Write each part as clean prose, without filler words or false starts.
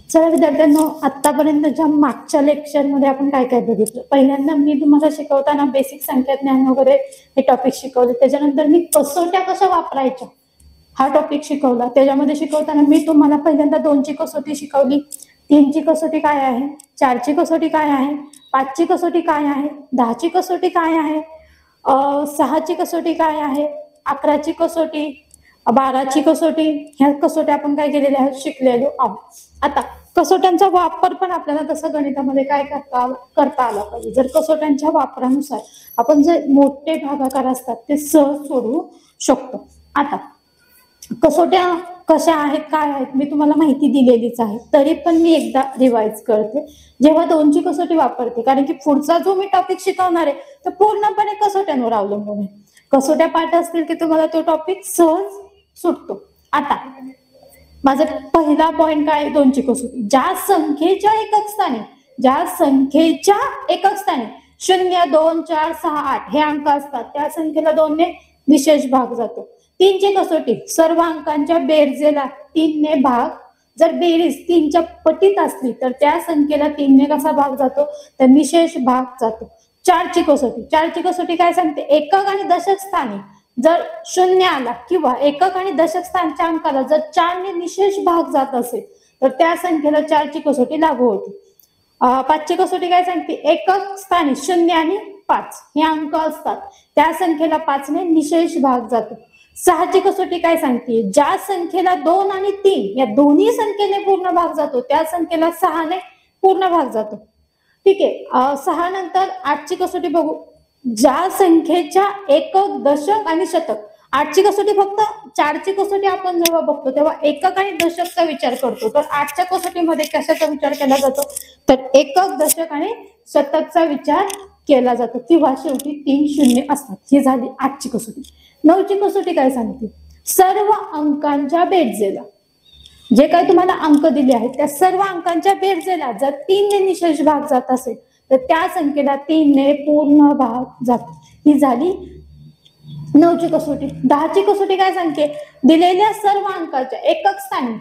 चला विद्यार्थ्यांनो, आतापर्यंतच्या मागच्या लेक्चरमध्ये आपण काय काय बघितलं. पहिल्यांदा मी तुम्हाला शिकवताना बेसिक संख्या ज्ञान वगैरे हे टॉपिक शिकवले. त्याच्यानंतर मी कसोट्या कशा वापरायच्या हा टॉपिक शिकवला. त्याच्यामध्ये शिकवताना मी तुम्हाला पहिल्यांदा 2 ची कसोटी शिकवली, 3 ची कसोटी काय आहे, 4 ची कसोटी काय आहे, 5 ची कसोटी काय आहे, 10 ची कसोटी काय आहे, 6 ची कसोटी काय आहे, 11 ची कसोटी, 12 ची कसोटी. ह्या कसोट्या आपण काय केलेल्या आहेत, शिकलेलो आहोत. आता कसोट्यांचा वापर पण आपल्याला तसं गणितामध्ये काय करता आला पाहिजे. जर कसोट्यांच्या वापरानुसार आपण जे मोठे भागाकार असतात ते सहज सोडवू शकतो. आता कसोट्या कशा आहेत काय आहेत मी तुम्हाला माहिती दिलेलीच आहे, तरी पण मी एकदा रिवाइज करते. जेव्हा 2 ची कसोटी वापरते, कारण की पुढचा जो मी टॉपिक शिकवणार आहे तो पूर्णपणे कसोट्यांवर अवलंबून आहे. कसोट्या पाठ असतील की तुम्हाला तो टॉपिक सहज सुटतो. आता माझा पहिला पॉइंट काय, 2 ची कसोटी. ज्या संख्येच्या एकक स्थानी 0, 2, 4, 6, 8 हे अंक असतात, त्या संख्येला 2 ने विशेष भाग जातो. 3 ची कसोटी, सर्व अंकांच्या बेरजेला 3 ने भाग. जर बेरीज 3 च्या पटीत असली तर त्या संख्येला 3 ने कसा भाग जातो, तर निशेष भाग जातो. 4 ची कसोटी काय सांगते, एकक आणि दशक स्थानी जर 0 आला किंवा एकक आणि दशक स्थानच्या अंकाला जर 4 ने निशेष भाग जात असेल तर त्या संख्येला 4 ची कसोटी लागू होते. 5 ची कसोटी काय सांगते, एकक स्थानी 0 आणि 5 हे अंक असतात, त्या संख्येला 5 ने निशेष भाग जातो. 6 ची कसोटी काय सांगते, ज्या संख्येला 2 आणि 3 या दोन्ही संख्येने पूर्ण भाग जातो त्या संख्येला 6 ने पूर्ण भाग जातो. ठीक आहे. 6 नंतर 8 ची कसोटी बघू. ज्या संख्येच्या एकक, दशक आणि शतक. 8 ची कसोटी फक्त 4 ची कसोटी आपण जेव्हा बघतो तेव्हा एकक आणि दशकचा विचार करतो, तर 8 च्या कसोटीमध्ये कशाचा विचार केला जातो, तर एकक, दशक आणि शतकचा विचार केला जातो, किंवा शेवटी 3 शून्य असतात. ही झाली 8 ची कसोटी. 9 ची कसोटी काय सांगते, सर्व अंकांच्या बेरजेला जे काही तुम्हाला अंक दिले आहेत त्या सर्व अंकांच्या बेरजेला जर 3 ने निशेष भाग जात असेल तर त्या संख्येला 3 ने पूर्ण भाग जातो. ही झाली 9 ची कसोटी. 10 ची कसोटी काय सांगते, दिलेल्या सर्व अंकाच्या एकक स्थानी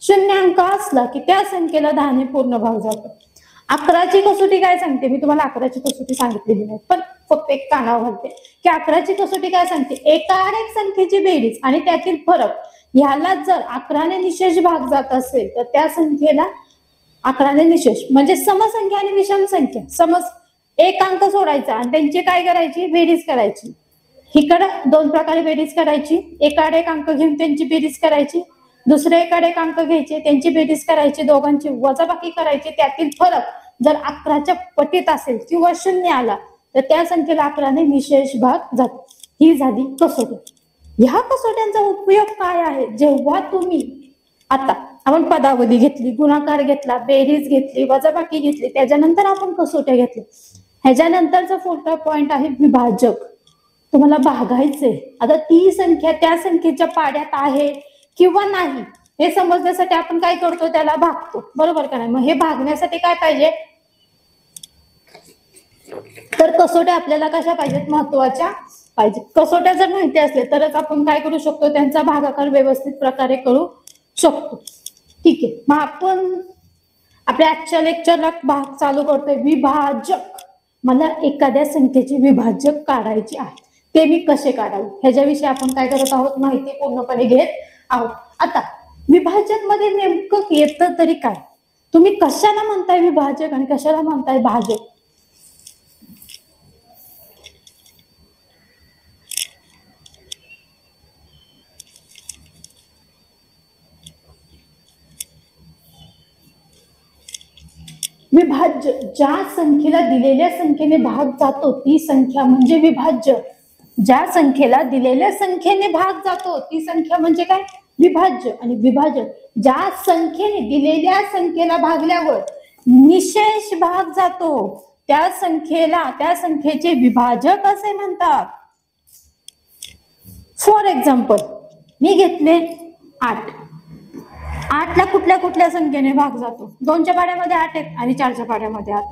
0 अंक असला की त्या संख्येला 10 ने पूर्ण भाग जातो. 11 ची कसोटी काय सांगते, मी तुम्हाला 11 ची कसोटी सांगितलेली नाही पण फक्त एक कानावर घालते की 11 ची कसोटी काय सांगते, एकाआड संख्येची बेरीज आणि त्यातील फरक ह्याला जर 11 ने निशेष भाग जात असेल तर त्या संख्येला 11 ने निशेष म्हणजे समसंख्या आणि विषम संख्या. एक अंक सोडायचा आणि त्यांची काय करायची, बेरीज करायची. इकडं 2 प्रकारे बेरीज करायची, एकाआड एक अंक घेऊन त्यांची बेरीज करायची, दुसरे एकाआड एक अंक घ्यायचे त्यांची बेरीज करायची, दोघांची वजाबाकी करायची. त्यातील फरक जर 11च्या पटीत असेल किंवा 0 आला तर त्या संख्येला 11 ने निशेष भाग जातो. ही झाली कसोटी. ह्या कसोट्यांचा उपयोग काय आहे, जेव्हा तुम्ही आता आपण पदावली घेतली, गुणाकार घेतला, बेरीज घेतली, वजाबाकी घेतली, त्याच्यानंतर आपण कसोट्या घेतल्या. ह्याच्यानंतरचा पुढचा पॉइंट आहे विभाजक. तुम्हाला भागायचे. आता ती संख्या त्या संख्येच्या पाड्यात आहे किंवा नाही हे समजण्यासाठी आपण काय करतो, त्याला भागतो, बरोबर का नाही. मग हे भागण्यासाठी काय पाहिजे, तर कसोट्या आपल्याला कशा पाहिजेत, महत्वाच्या पाहिजे. कसोट्या जर माहिती असले तरच आपण काय करू शकतो, त्यांचा भागाकार व्यवस्थित प्रकारे करू शकतो. ठीक आहे. मग आपण आपल्या आजच्या लेक्चरला भाग चालू करतोय विभाजक. मला एखाद्या संख्येचे विभाजक काढायचे आहे, ते मी कसे काढावे ह्याच्याविषयी आपण काय करत आहोत, माहिती पूर्णपणे घेत आहोत. आता विभाजक मध्ये नेमकं येतं तरी काय, तुम्ही कशाला म्हणताय विभाजक आणि कशाला म्हणताय भाजक. विभाज्य, ज्या संख्येला दिलेल्या संख्येने भाग जातो ती संख्या म्हणजे विभाज्य. ज्या संख्येला दिलेल्या संख्येने भाग जातो ती संख्या म्हणजे काय, विभाज्य. आणि विभाजक, ज्या संख्येने दिलेल्या संख्येला भागल्यावर निशेष भाग जातो त्या संख्येचे विभाजक असे म्हणतात. फॉर एक्झाम्पल मी घेतले 8. 8ला कुठल्या कुठल्या संख्येने भाग जातो, 2च्या पाड्यामध्ये 8 आहेत आणि 4च्या पाड्यामध्ये 8.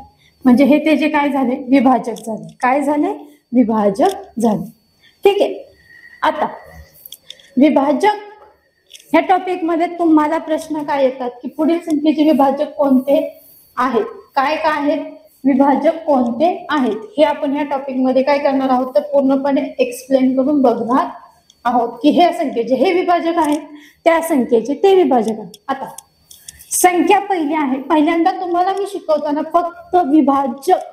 म्हणजे हे त्याचे काय झाले, विभाजक झाले. काय झाले, विभाजक झाले. ठीक आहे. आता विभाजक ह्या टॉपिक मध्ये तुम्हाला प्रश्न काय येतात की पुढील संख्येचे विभाजक कोणते आहेत, काय काय आहेत, विभाजक कोणते आहेत, हे आपण ह्या टॉपिक मध्ये काय करणार आहोत तर पूर्णपणे एक्सप्लेन करून बघणार आहोत की हे संख्येचे हे विभाजक आहेत, त्या संख्येचे ते विभाजक आहेत. आता संख्या पहिली आहे, पहिल्यांदा तुम्हाला मी शिकवताना फक्त विभाजक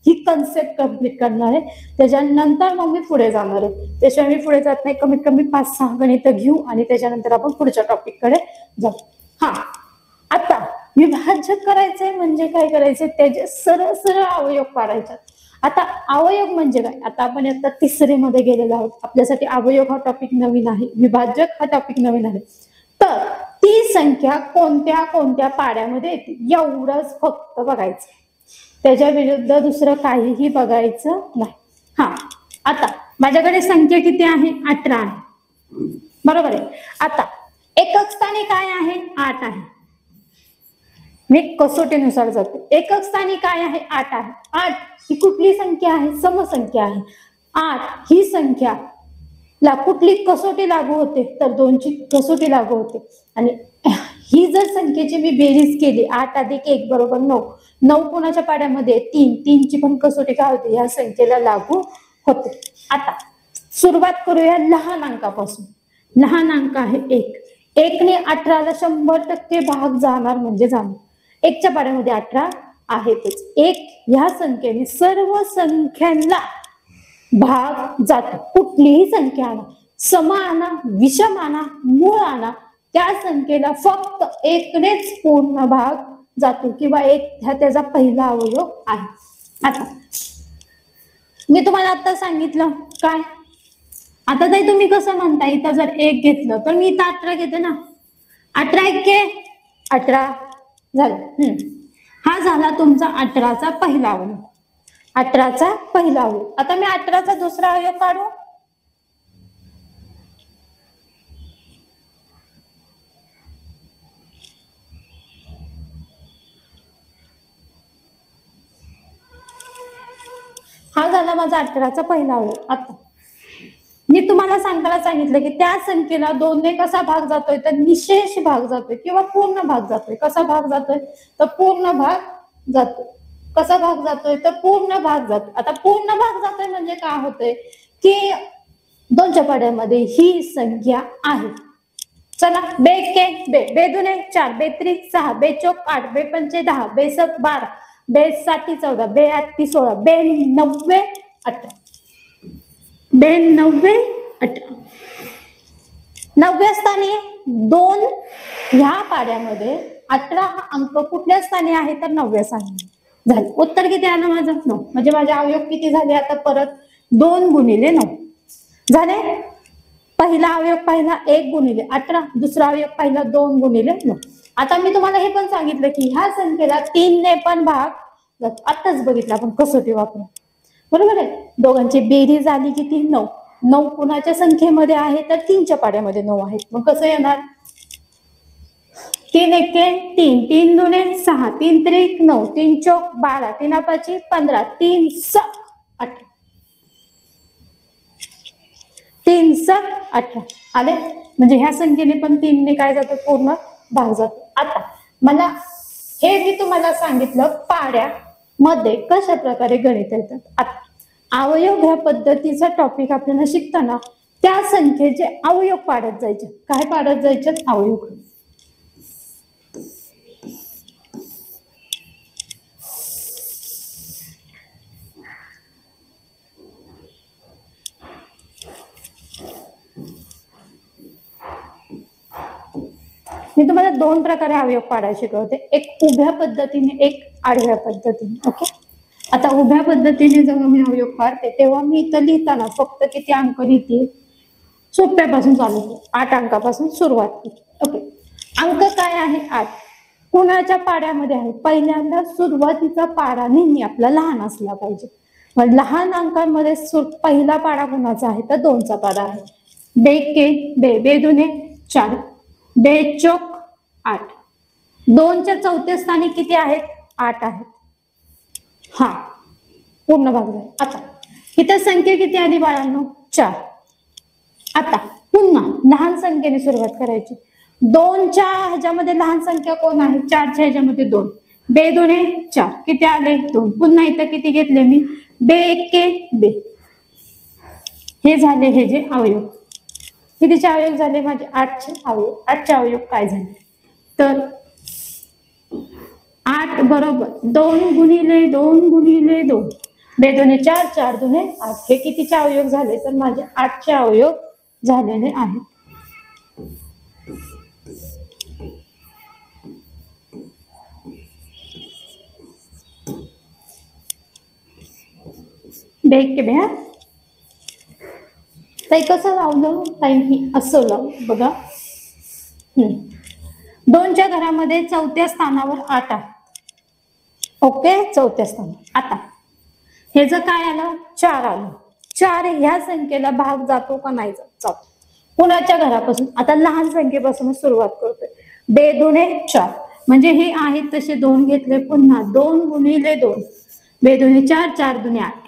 ही कन्सेप्ट कंप्लीट करणार आहे, त्याच्यानंतर मग मी पुढे जाणार आहे. त्याशिवाय मी पुढे जात नाही. कमीत कमी 5-6 गणित घेऊ आणि त्याच्यानंतर आपण पुढच्या टॉपिक कडे जाऊ. हा, आता विभाजक करायचंय म्हणजे काय करायचंय, त्याचे सरळ सरळ अवयव पाडायचे. आता अवयव म्हणजे काय, आता आपण आता तिसरी मध्ये गेलेलो आहोत. आपल्यासाठी अवयव हा टॉपिक नवीन आहे, विभाजक हा टॉपिक नवीन आहे. तर ती संख्या कोणत्या कोणत्या पाड्यामध्ये येते एवढंच फक्त बघायचं, त्याच्या विरुद्ध दुसरं काहीही बघायचं नाही. हा, आता माझ्याकडे संख्या किती आहे, 18 आहे, बरोबर आहे. आता एकक स्थानी काय आहे, 8 आहे. मी कसोटीनुसार जाते. एकक स्थानी काय आहे, 8 आहे. 8 ही कुठली संख्या आहे, समसंख्या आहे. 8 ही संख्या ला कुठली कसोटी लागू होते तर 2ची कसोटी लागू होते. आणि ही जर संख्येची मी बेरीज केली 8 + 1 बरोबर 9. 9 कोणाच्या पाड्यामध्ये 3. 3ची पण कसोटी काय होते, या संख्येला लागू होते. आता सुरुवात करूया लहान अंकापासून. लहान अंक आहे 1. 1 ने 18ला 100% भाग जाणार म्हणजे जाणार. 1च्या पाड्यामध्ये 18 आहेतच. 1 ह्या संख्येने सर्व संख्यांना भाग जातो. कुठलीही संख्या आणा, सम आणा, विषम आणा, मूळ आणा, त्या संख्येला फक्त 1 नेच पूर्ण भाग जातो किंवा 1 हा त्याचा पहिला अवयव आहे. आता मी तुम्हाला आता सांगितलं काय, आता ताई तुम्ही कसं म्हणता, इथं जर 1 घेतलं तर मी इथं 18 घेते ना. 18 1 18 झालं. हा झाला तुमचा 18चा पहिला अवयव. 18चा पहिला अवयव. आता मी 18चा दुसरा अवयव काढू. हा झाला माझा 18चा पहिला अवयव. आता मी तुम्हाला सांगताना सांगितलं की त्या संख्येला 2 ने कसा भाग जातोय तर निशेष भाग जातोय किंवा पूर्ण भाग जातोय. कसा भाग जातोय तर पूर्ण भाग जातोय. कसा भाग जातोय तर पूर्ण भाग जातोय. आता पूर्ण भाग जातोय म्हणजे काय होतंय की 2च्या पाड्यामध्ये ही संख्या आहे. चला, बे के बे, बे दुने 4, बे त्रिक 6, बे चौक 8, बे पंचे 10, बे सक 12, बे साती 14, बे आठी 16, बे 90 18, बे 90 18. 90 स्थानी 2 ह्या पाड्यामध्ये 18 हा अंक कुठल्या स्थानी आहे तर 90 स्थानी झाले. उत्तर किती आलं माझं 9. म्हणजे माझे अवयव किती झाले, आता परत 2 गुणिले 9 झाले. पहिला अवयव पहिला 1 गुणिले 18, दुसरा अवयव पहिला 2 गुणिले 9. आता मी तुम्हाला हे पण सांगितलं की ह्या संख्येला 3 ने पण भाग जातो. आताच बघितलं आपण कसोटी वापरून, बरोबर आहे. दोघांची बेरीज आली किती 9. 9 कुणाच्या संख्येमध्ये आहे तर 3च्या पाड्यामध्ये 9 आहेत. मग कसं येणार, 3 1 3, 3 दुने 6, 3 त्रिक 9, 3 चौक 12, 3 पाची 15, 3 सक 18, 3 सक 18 आले. म्हणजे ह्या संख्येने पण 3 ने काय जातं पूर्ण भाग जातो. आता मला हे मी तुम्हाला सांगितलं पाड्यामध्ये कशा प्रकारे गणित येतात. आता अवयव ह्या पद्धतीचा टॉपिक आपल्याला शिकताना त्या संख्येचे अवयव पाडत जायचे. काय पाडत जायचे, अवयव. मी तुम्हाला 2 प्रकारे अवयव पाडायला शिकवते, एक उभ्या पद्धतीने, एक आडव्या पद्धतीने. ओके, आता उभ्या पद्धतीने जेव्हा मी अवयव पाडते तेव्हा मी इथं लिहिताना फक्त किती अंक लिहिते, सोप्यापासून चालू करते. 8 अंकापासून सुरुवात करते. ओके, अंक काय आहे 8. कुणाच्या पाड्यामध्ये आहे, पहिल्यांदा सुरुवातीचा पाडा नेहमी आपला लहान असला पाहिजे. मग लहान अंकांमध्ये पहिला पाडा कुणाचा आहे तर 2चा पाडा आहे. बे के बे, बे दुने 4, बे चौक 8. 2च्या चौथ्या स्थानी किती आहेत, 8 आहेत. हा पूर्ण भाग झाला. आता इथं संख्या किती आली बाळांनो, 4. आता पुन्हा लहान संख्येने सुरुवात करायची. 2च्या ह्याच्यामध्ये लहान संख्या कोण आहे? 4च्या ह्याच्यामध्ये 2. बे 2 4 किती आले? 2. पुन्हा इथं किती घेतले मी? बे 1 बे. हे झाले हे जे अवयव. कितीचे अवयव झाले माझे? 8चे अवयव. 8चे अवयव काय झाले? तर 8 बरोबर 2 गुणिले 2 गुणिले 2. बे 2 4 4 2 8. हे कितीचे अवयव झाले? तर माझे 8चे अवयव झालेले आहेत. बेक के बे ताई कसं लावलं? ताई ही असं लाव बघा. 2च्या घरामध्ये 4थ्या स्थानावर 8 आहे. ओके, 4थ्या स्थानावर. आता हे जर काय आलं? 4 आलं. 4 ह्या संख्येला भाग जातो का नाही जातो? कुणाच्या घरापासून? आता लहान संख्येपासून सुरुवात करतोय. बे 2 4 म्हणजे हे आहेत तसे 2 घेतले. पुन्हा 2 गुणिले 2. बे 2 4 4 2 8.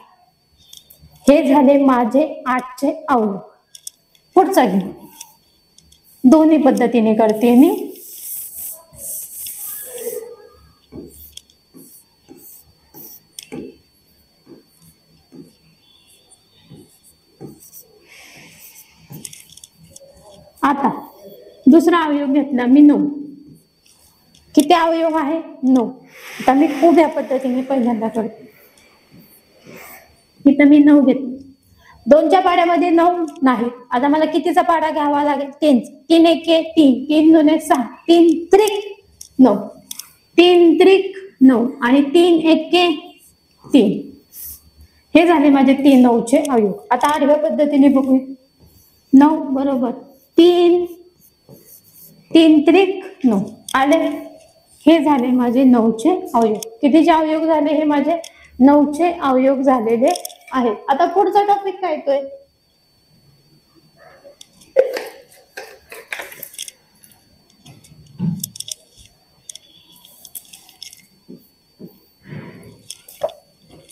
हे झाले माझे 8चे अवयव. पुढचा घे. दोन्ही पद्धतीने करते मी. आता दुसरा अवयव घेतला मी 9. किती अवयव आहे? 9. आता मी उभ्या पद्धतीने पहिल्यांदा करते. इथं मी 9 घेतले. 2च्या पाड्यामध्ये 9 नाही. आता मला कितीचा पाडा घ्यावा लागेल? 3. 3 1 3 3 2 6 3 त्रिक 9. 3 त्रिक 9 आणि 3 1 3. हे झाले माझे 9चे अवयव. आता आडव्या पद्धतीने बघूया. 9 बरोबर 3 3 त्रिक 9 आले. हे झाले माझे 9चे अवयव. कितीचे अवयव झाले? हे माझे 9चे अवयव झालेले आहेत. आता पुढचा टॉपिक काय येतोय?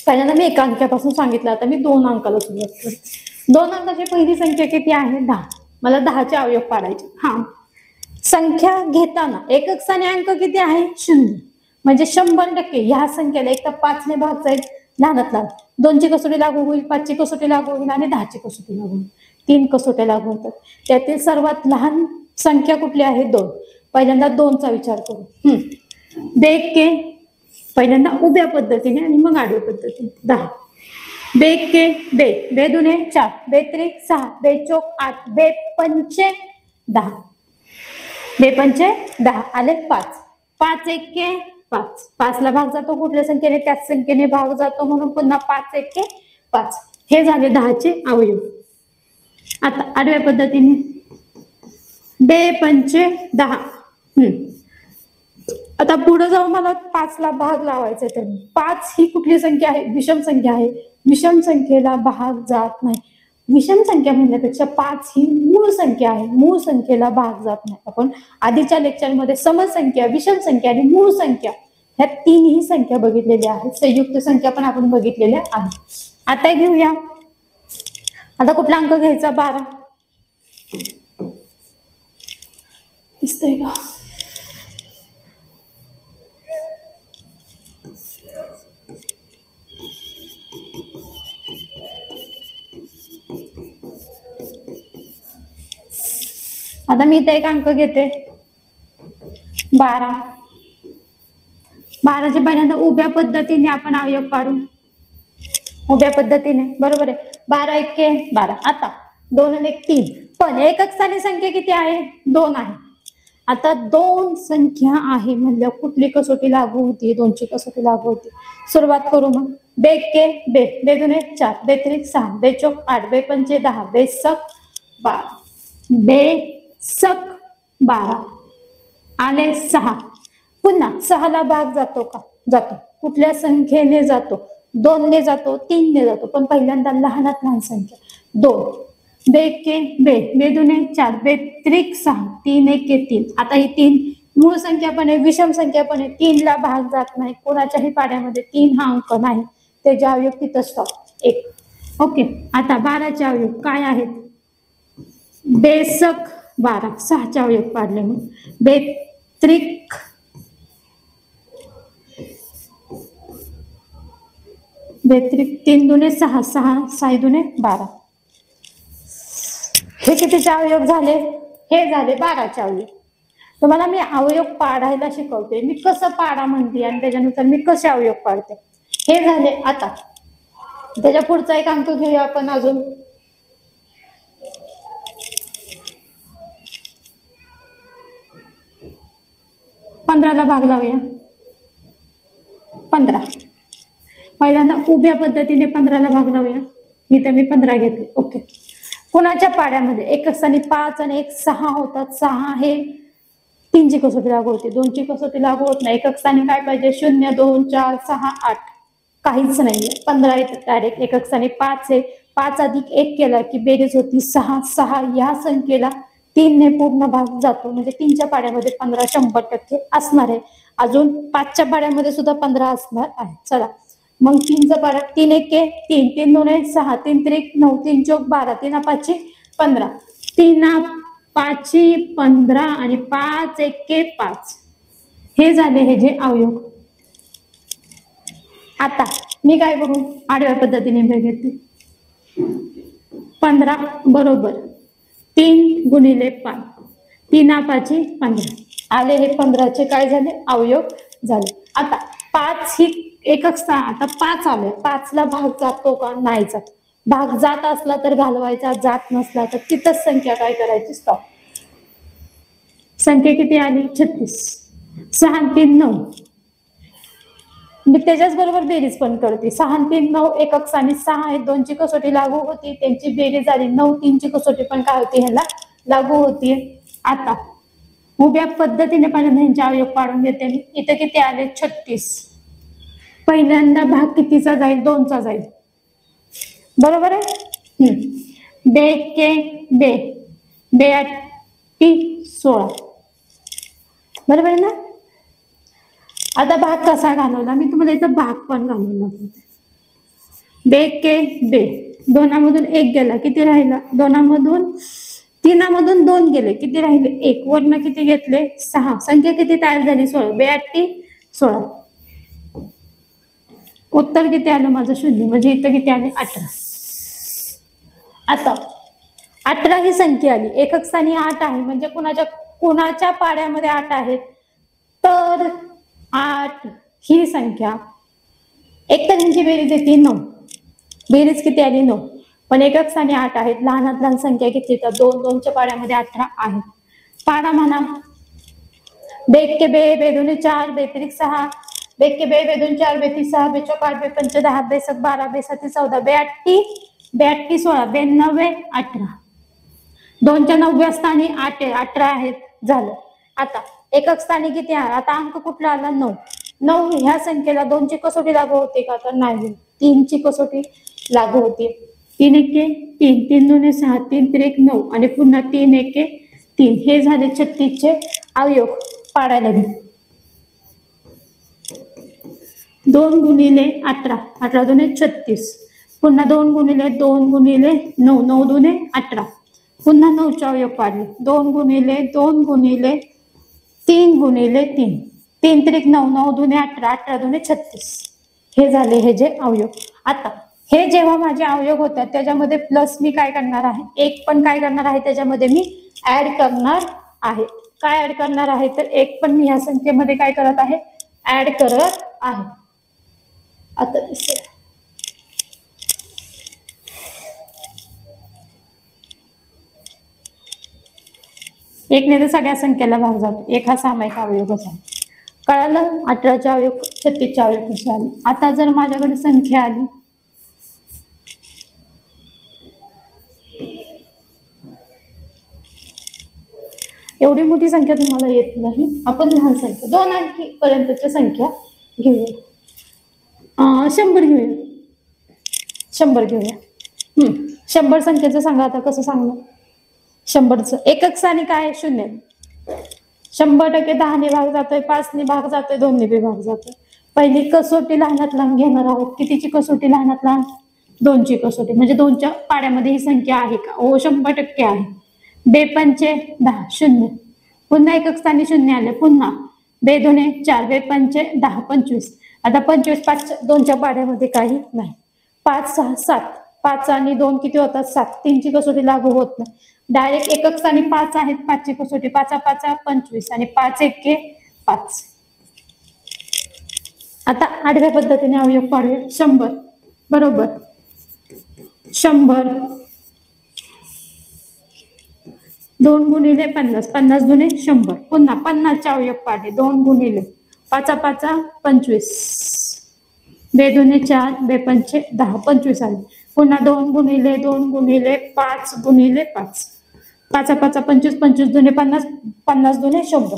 पहिल्यांदा मी 1 अंकापासून सांगितलं. आता मी 2 अंकाला सुरुवात करते. 2 अंकाची पहिली संख्या किती आहे? 10. मला 10चे अवयव पाडायचे. संख्या घेताना एकक स्थानी अंक किती आहे? 0. म्हणजे 100% ह्या संख्येला एक तर 5 ने भाग जाईल. लहानात लहान 2ची कसोटी लागू होईल, 5ची कसोटी लागू होईल आणि 10ची कसोटी लागू होईल. 3 कसोट्या लागू होतात. त्यातील सर्वात लहान संख्या कुठली आहे? 2. पहिल्यांदा 2चा विचार करू. बेके पहिल्यांदा उभ्या पद्धतीने आणि मग आडव्या पद्धतीने. 10. बेके बे. बे 2 4 बे 3 6 बे 4 8 बे 5 10. बे 5 10 आले 5. 5 1 5. 5 ला भाग जातो कुठल्या संख्येने? त्याच संख्येने भाग जातो म्हणून पुन्हा 5 1 5. हे झाले 10चे अवयव. आता आडव्या पद्धतीने बे 5 10. आता पुढे जाऊन मला 5 ला भाग लावायचा. तर 5 ही कुठली संख्या आहे? विषम संख्या आहे. विषम संख्येला भाग जात नाही. विषम संख्या म्हणण्यापेक्षा 5 ही मूळ संख्या आहे. मूळ संख्येला भाग जात नाही. आपण आधीच्या लेक्चरमध्ये समसंख्या, विषम संख्या आणि मूळ संख्या ह्या 3ही संख्या बघितलेल्या आहेत. संयुक्त संख्या पण आपण बघितलेल्या आहेत. आता घेऊया. आता कुठला अंक घ्यायचा? 12. दिसतंय का? आता मी इथे एक अंक घेते 12. 12चे पहिल्यांदा उभ्या पद्धतीने आपण अवयव काढू. उभ्या पद्धतीने बरोबर आहे. 12 1 12. आता 2 आणि 1 3. पण एकक स्थानी संख्या किती आहे? 2 आहे. आता 2 संख्या आहे म्हणजे कुठली कसोटी लागू होती? 2ची कसोटी लागू होती. सुरुवात करू मग. बे के बे. बे 2 4 बे 3 6 बे 4 8 बे 5 10 बे 6 12. बे 6 12 आले 6. पुन्हा 6 ला भाग जातो का? जातो. कुठल्या संख्येने जातो? 2 ने जातो, 3 ने जातो. पण पहिल्यांदा लहानात लहान संख्या 2. बे के बे. बे 2 4 बे 3 6 3 1 3. आता ही 3 मूळ संख्या पण आहे, विषम संख्या पण आहे. 3 ला भाग जात नाही. कोणाच्याही पाड्यामध्ये 3 हा अंक नाही. त्याचे अवयव तिथं स्टॉप 1. ओके. आता 12चे अवयव काय आहेत? बेसक 12 6चे अवयव पाडले मग बेत्रिक बेत्रिक 3 दुने 6 6 6 दुने 12 हे कितीचे अवयव झाले हे झाले 12चे अवयव तुम्हाला मी अवयव पाडायला शिकवते मी कसं पाडा म्हणते आणि त्याच्यानुसार मी कसे अवयव पाडते हे झाले आता त्याच्या पुढचा एक अंक घेऊया आपण अजून 15ला भाग लावूया 15 पहिल्यांदा उभ्या पद्धतीने 15ला भाग लावूया इथे मी 15 घेतले ओके कोणाच्या पाड्यामध्ये एक स्थानी 5 आणि एक 6 होतात 6 हे 3ची कसोटी लागू होते 2ची कसोटी लागू होत नाही एकक स्थानी काय पाहिजे 0 2 4 6 8 काहीच नाहीये 15 येतात डायरेक्ट एकक स्थानी 5 आहे 5 अधिक 1 केला की बेरीज होती 6 6 या संख्येला 3 ने पूर्ण भाग जातो म्हणजे 3च्या पाड्यामध्ये 15 100% असणार आहे अजून 5च्या पाड्यामध्ये सुद्धा 15 असणार आहे चला मग 3चा पाडा 3 1 3 3 2 6 3 3 9 3 चौक 12 3 5 15 3 5 15 आणि 5 1 5 हे झाले हे जे अवयव आता मी काय करू आडव्या पद्धतीने घेते 15 बरोबर 3 गुणिले 5 3 5 15 आले हे 15चे काय झाले अवयव झाले आता 5 ही एकक स्थान आता 5 आले 5ला भाग जातो का नाही जात भाग जात असला तर घालवायचा जात नसला तर तिथंच संख्या काय करायची स्टॉप संख्या किती आली 36 6 3 9 मी त्याच्याच बरोबर बेरीज पण करते 6 3 9 एकक स्थानी 6 आहे 2ची कसोटी लागू होती त्यांची बेरीज आली 9 3ची कसोटी पण काय होती ह्याला लागू होती आता उभ्या पद्धतीने पहिल्यांदा अवयव पाडून घेते मी इथे किती आले 36 पहिल्यांदा भाग कितीचा जाईल 2चा जाईल बरोबर आहे बे के बे 16 बरोबर आहे ना आता भाग कसा घालवला मी तुम्हाला इथं भाग पण घालून दाखवते बे के बे 2मधून 1 गेला किती राहिला 2मधून 3मधून 2 गेले किती राहिले 1 वरनं किती घेतले 6 संख्या किती तयार झाली 16 82 16 उत्तर किती आलं माझं 0 म्हणजे इथं किती आले 18 आता 18 ही संख्या आली एकक स्थानी 8 आहे म्हणजे कुणाच्या पाड्यामध्ये 8 आहेत तर 8 ही संख्या एक तर यांची बेरीज येते 9 बेरीज किती आली 9 पण एकक स्थानी 8 आहेत लहानात लहान संख्या किती येतात 2 2च्या पाड्यामध्ये 18 आहे पाडा म्हणा बेक के बे बेदुने 4 बेत्रिक 6 बेक के बे बेदून 4 बेती 6 बेचौक 8 बेपंच 10 बेसक 12 बेसाती 14 बेअट्टी 16 92 18 2च्या 9व्या स्थानी 8 18 आहेत झालं आता एकक स्थानी किती आहे आता अंक कुठला आला 9 9 ह्या संख्येला 2ची कसोटी लागू होते का तर नाही 3ची कसोटी लागू होते 3 1 3 3 2 6 3 3 9 आणि पुन्हा 3 1 3 हे झाले 36चे अवयव पाडायला घे 2 गुणिले 18 18 दुने 36 पुन्हा 2 गुणिले 2 गुणिले 9 9 दुने 18 पुन्हा 9चे अवयव पाडले 2 गुणिले 2 गुणिले 3 गुणिले 3 3 3 9 9 दुने 18 18 दुने 36 हे झाले हे जे अवयव आता हे जेव्हा माझे अवयव होतात त्याच्यामध्ये प्लस मी काय करणार आहे एक पण काय करणार आहे त्याच्यामध्ये मी ऍड करणार आहे काय ऍड करणार आहे तर एक पण मी ह्या संख्येमध्ये काय करत आहे ऍड करत आहे आता दिसेल एकने तर सगळ्या संख्येला भाग जातो एक हा सामायिक अवयवच आहे कळालं 18चे अवयव 36चे अवयव कसे आले आता जर माझ्याकडे संख्या आली एवढी मोठी संख्या तुम्हाला येत नाही आपण लहान संख्या 2 अंकी पर्यंतची संख्या घेऊया 100 घेऊया 100 घेऊया 100 संख्येचं सांगा आता कसं सांगणार 100चं एकक स्थानी काय 0 100% 10 ने भाग जातोय 5 ने भाग जातोय 2 ने भाग जातोय पहिली कसोटी लहानात लहान घेणार आहोत कितीची कसोटी लहानात लहान 2ची कसोटी म्हणजे 2च्या पाड्यामध्ये ही संख्या आहे का हो 100% आहे बेपंचे 10 शून्य, पुन्हा एकक स्थानी शून्य आले, पुन्हा बेदोने 4 बेपंचे 10 25. आता 25 5 2च्या पाड्यामध्ये काही नाही. 5 6 7, 5 आणि 2 किती होतात 7, 3ची कसोटी लागू होत नाही. डायरेक्ट एकक स्थानी 5 आहेत, 5ची कसोटी 5 5 25 आणि 5 1 5. आता आडव्या पद्धतीने अवयव पाडूया. 100 बरोबर 100 2 गुणिले 50, 50 दुने 100, पुन्हा 50चे अवयव पाडे. 2 गुणिले 5 5 25, बेदोने 4 बेपंचे 10 25 आले, पुन्हा 2 गुणिले 2 गुणिले 5 गुणिले 5, 5 5 25 25 दुने 50, 50 दुने 100.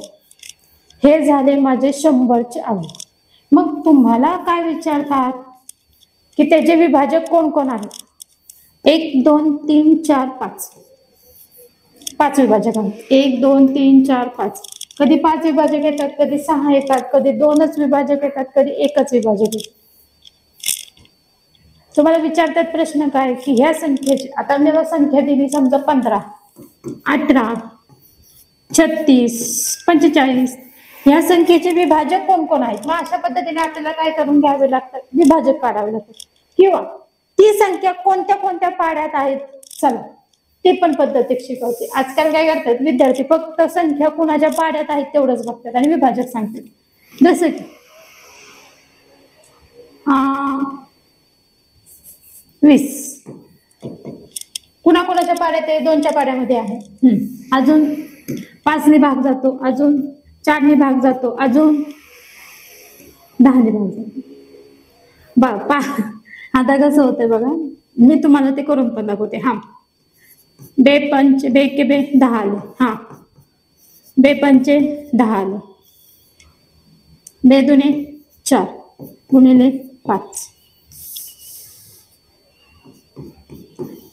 हे झाले माझे 100चे अवयव. मग तुम्हाला काय विचारतात की त्याचे विभाजक कोण कोण आहेत? 1 2 3 4 5, 5 विभाजक आहेत. 1 2 3 4 5. कधी 5 विभाजक येतात, कधी 6 येतात, कधी 2च विभाजक येतात, कधी एकच विभाजक येतात. तुम्हाला विचारतात प्रश्न काय की ह्या संख्येची, आता मी संख्या दिली समजा 15 18 36 45, ह्या संख्येचे विभाजक कोण कोण आहेत? मग अशा पद्धतीने आपल्याला काय करून घ्यावे लागतात, विभाजक काढावे लागतात. किंवा ती संख्या कोणत्या कोणत्या पाड्यात आहेत, चला ते पण पद्धती शिकवते. आजकाल काय करतात विद्यार्थी, फक्त संख्या कुणाच्या पाड्यात आहेत तेवढंच बघतात आणि विभाजक सांगतात. जसं की 20 कुणाकुणाच्या पाड्यात आहे? 2च्या पाड्यामध्ये आहे. अजून 5 ने भाग जातो, अजून 4 ने भाग जातो, अजून 10 ने भाग जातो. बघा आता कसं होतंय बघा, मी तुम्हाला ते करून पण दाखवते. हा बेपंचे बेके बे 10 आले, हा बेपंचे 10 आले, बेदुने 4 गुणिले 5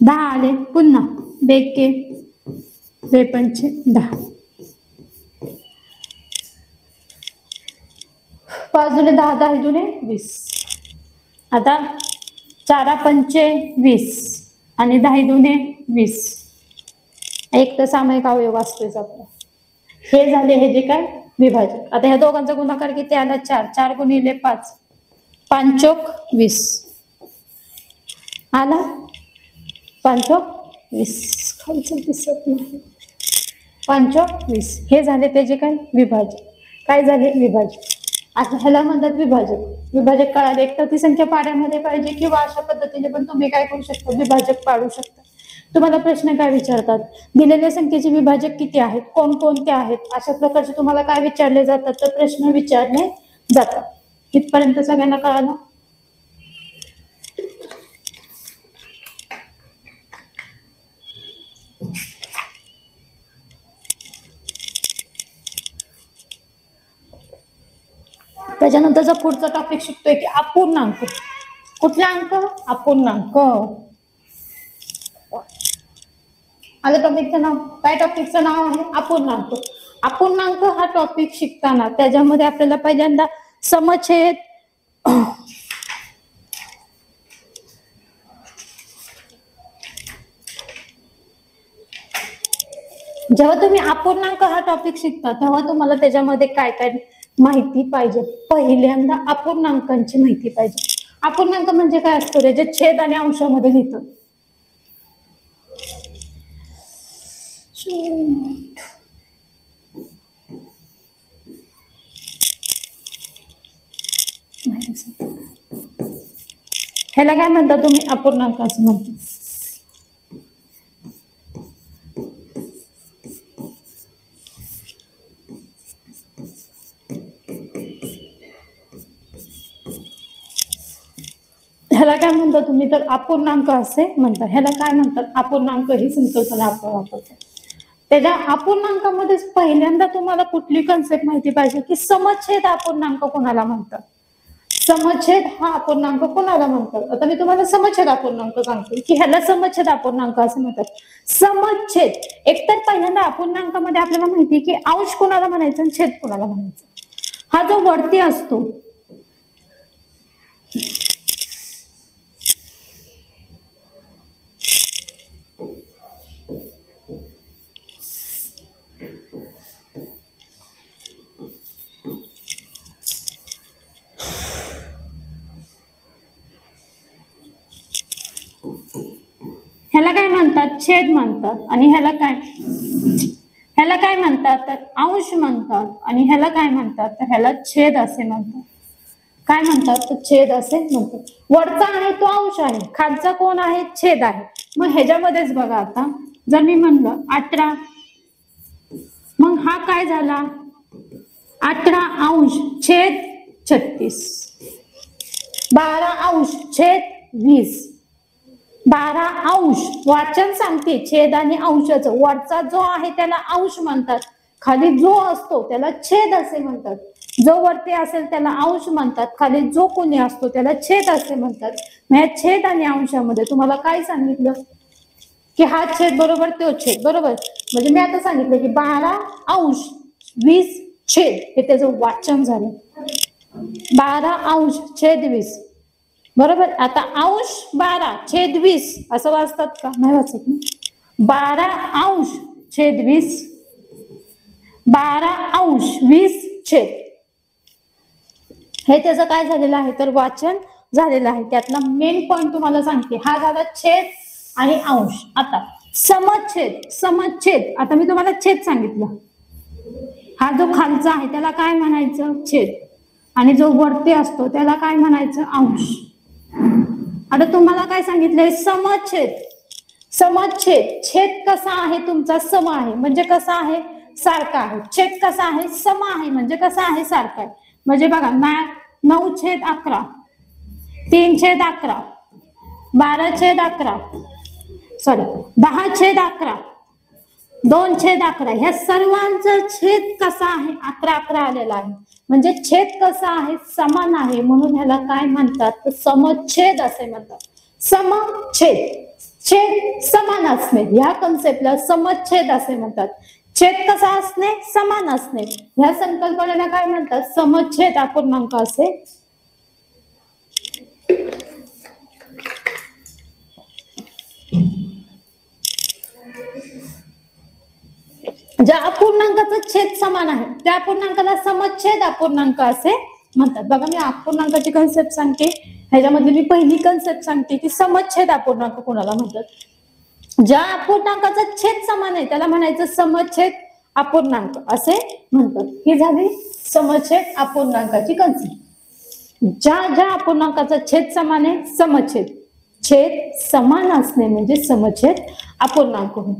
10 आले, पुन्हा बेके बेपंचे 10, 5 दुने 10 10 दुने 20. आता 4 पंचे 20 आणि 10 दुने 20. एक तर सामायिक अवयव असतोच आपला. हे झाले हे जे काय विभाजक. आता ह्या दोघांचा गुणाकार किती आला? 4 4 गुणिले 5 5 चोक 20 आला, 5 चोक 20 खालचं दिसत नाही, 5 चोक 20. हे झाले त्याचे काय विभाजक. काय झाले विभाजक. आता ह्याला म्हणतात विभाजक. विभाजक कळाले, एक तर ती संख्या पाड्यामध्ये पाहिजे किंवा अशा पद्धतीने पण तुम्ही काय करू शकता, विभाजक पाडू शकता. तुम्हाला प्रश्न काय विचारतात, दिलेल्या संख्येचे विभाजक किती आहेत, कोणकोणते आहेत, अशा प्रकारचे तुम्हाला काय विचारले जातात, तर प्रश्न विचारले जातात. इथपर्यंत सगळ्यांना कळालं? त्याच्यानंतरचा पुढचा टॉपिक शिकतोय की अपूर्णांक. कुठला अंक? अपूर्णांक. आता टॉपिकचं नाव काय? टॉपिकचं नाव आहे अपूर्णांक. अपूर्णांक हा टॉपिक शिकताना त्याच्यामध्ये आपल्याला पहिल्यांदा समछेद, जेव्हा तुम्ही अपूर्णांक हा टॉपिक शिकता तेव्हा तुम्हाला त्याच्यामध्ये काय काय माहिती पाहिजे? पहिल्यांदा अपूर्णांकांची माहिती पाहिजे. अपूर्णांक म्हणजे काय असतो रे? जे छेद आणि अंशामध्ये लिहितात. ह्याला काय म्हणता तुम्ही? अपूर्णांक असं म्हणता. ह्याला काय म्हणता तुम्ही? तर अपूर्णांक असे म्हणता. ह्याला काय म्हणतात? अपूर्णांक ही संकल्पना आपण वापरतो. त्याच्या अपूर्णांकामध्ये पहिल्यांदा तुम्हाला कुठली कन्सेप्ट माहिती पाहिजे की समछेद अपूर्णांक कोणाला म्हणतात. समछेद हा अपूर्णांक कोणाला म्हणतात? आता मी तुम्हाला समछेद अपूर्णांक सांगते की ह्याला समछेद अपूर्णांक असे म्हणतात. समछेद एकतर पहिल्यांदा अपूर्णांकामध्ये आपल्याला माहिती की अंश कोणाला म्हणायचं आणि छेद कोणाला म्हणायचं. हा जो वरती असतो ह्याला काय म्हणतात, छेद म्हणतात. आणि ह्याला काय म्हणतात, तर अंश म्हणतात. आणि ह्याला काय म्हणतात, तर ह्याला छेद असे म्हणतात. काय म्हणतात, तर छेद असे म्हणतात. वरचा आहे तो अंश आहे, खालचा कोण आहे, छेद आहे. मग ह्याच्यामध्येच बघा, आता जर मी म्हणलं 18, मग हा काय झाला, 18 अंश छेद 36, 12 अंश छेद 20, 12 अंश. वाचन सांगते, छेद आणि अंशाचं. वरचा जो आहे त्याला अंश म्हणतात, खाली जो असतो त्याला छेद असे म्हणतात. जो वरती असेल त्याला अंश म्हणतात, खाली जो कोणी असतो त्याला छेद असे म्हणतात. या छेद आणि अंशामध्ये तुम्हाला काय सांगितलं, की हा छेद बरोबर तो छेद बरोबर. म्हणजे मी आता सांगितलं की 12 अंश 20 छेद, हे त्याचं वाचन झालं. 12 अंश छेद 20 बरोबर. आता अंश 12 छेद 20 असं वाचतात का, नाही वाचत ना. 12 अंश छेद 20, 12 अंश 20 छेद, हे त्याचं काय झालेलं आहे, तर वाचन झालेलं आहे. त्यातला मेन पॉइंट तुम्हाला सांगते, हा झाला छेद आणि अंश. आता समछेद, समछेद. आता मी तुम्हाला छेद सांगितलं, हा जो खालचा आहे त्याला काय म्हणायचं, छेद. आणि जो वरती असतो त्याला काय म्हणायचं, अंश. आता तुम्हाला काय सांगितलंय, समछेद. समछेद, छेद कसा आहे तुमचा, सम आहे. म्हणजे कसा आहे, सारखा आहे. छेद कसा आहे, सम आहे. म्हणजे कसा आहे, सारखा आहे. म्हणजे बघा, 9/11, 3/11, 12/11, सॉरी 10/11, 2/11, ह्या सर्वांचा छेद कसा आहे, 11 आलेला आहे. म्हणजे छेद कसा आहे, समान आहे. म्हणून ह्याला काय म्हणतात, तर समछेद असे म्हणतात. समछेद, छेद समान असणे, ह्या कन्सेप्टला समछेद असे म्हणतात. छेद कसा असणे, समान असणे, ह्या संकल्पनेला काय म्हणतात, समछेद अपूर्णांक असे. ज्या अपूर्णांकाचा छेद समान आहे त्या अपूर्णांकाला समछेद अपूर्णांक असे म्हणतात. बघा, मी अपूर्णांकाची कन्सेप्ट सांगते, ह्याच्यामध्ये मी पहिली कन्सेप्ट सांगते की समछेद अपूर्णांक कोणाला म्हणतात. ज्या अपूर्णांकाचा छेद समान आहे त्याला म्हणायचं समछेद अपूर्णांक असे म्हणतात. ही झाली समछेद अपूर्णांकाची कन्सेप्ट. ज्या अपूर्णांकाचा छेद समान आहे, समछेद. छेद समान असणे म्हणजे समछेद अपूर्णांक होय.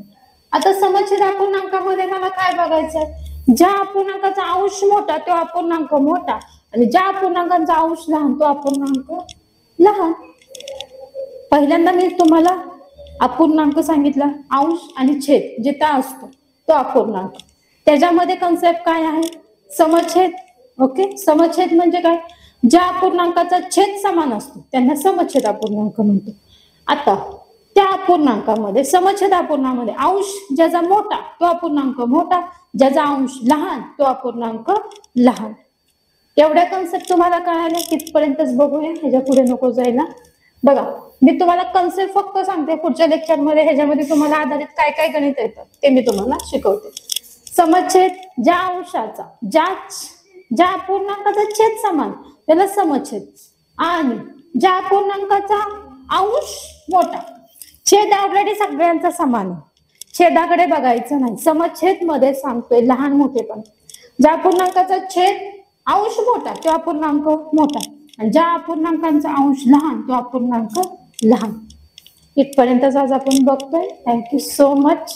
आता समछेद अपूर्णांकामध्ये मला काय बघायचं, ज्या अपूर्णांकाचा अंश मोठा तो अपूर्णांक मोठा, आणि ज्या अपूर्णांकाचा अंश लहान तो अपूर्णांक लहान. पहिल्यांदा मी तुम्हाला अपूर्णांक सांगितला, अंश आणि छेद जिथं असतो तो अपूर्णांक. त्याच्यामध्ये कन्सेप्ट काय आहे, समछेद. ओके, समछेद म्हणजे काय, ज्या अपूर्णांकाचा छेद समान असतो त्यांना समछेद अपूर्णांक म्हणतो. आता त्या अपूर्णांकामध्ये, समछेद अपूर्णांकामध्ये अंश ज्याचा मोठा तो अपूर्णांक मोठा, ज्याचा अंश लहान तो अपूर्णांक लहान. एवढ्या कन्सेप्ट तुम्हाला कळाल्या, तिथपर्यंतच बघूया, ह्याच्या पुढे नको जायला. बघा, मी तुम्हाला कन्सेप्ट फक्त सांगते, पुढच्या लेक्चरमध्ये ह्याच्यामध्ये तुम्हाला आधारित काय काय गणित येतात ते मी तुम्हाला शिकवते. समछेद, ज्या अंशाचा ज्या अपूर्णांकाचा छेद समान त्याला समछेद, आणि ज्या अपूर्णांकाचा अंश मोठा, छेद ऑलरेडी सगळ्यांचा समान आहे, छेदाकडे बघायचं नाही. समछेद मध्ये सांगतोय लहान मोठे पण. ज्या अपूर्णांकाचा छेद अंश मोठा तो अपूर्णांक मोठा, आणि ज्या अपूर्णांकांचा अंश लहान तो अपूर्णांक लहान. इथपर्यंतच आज आपण बघतोय. Thank you so much.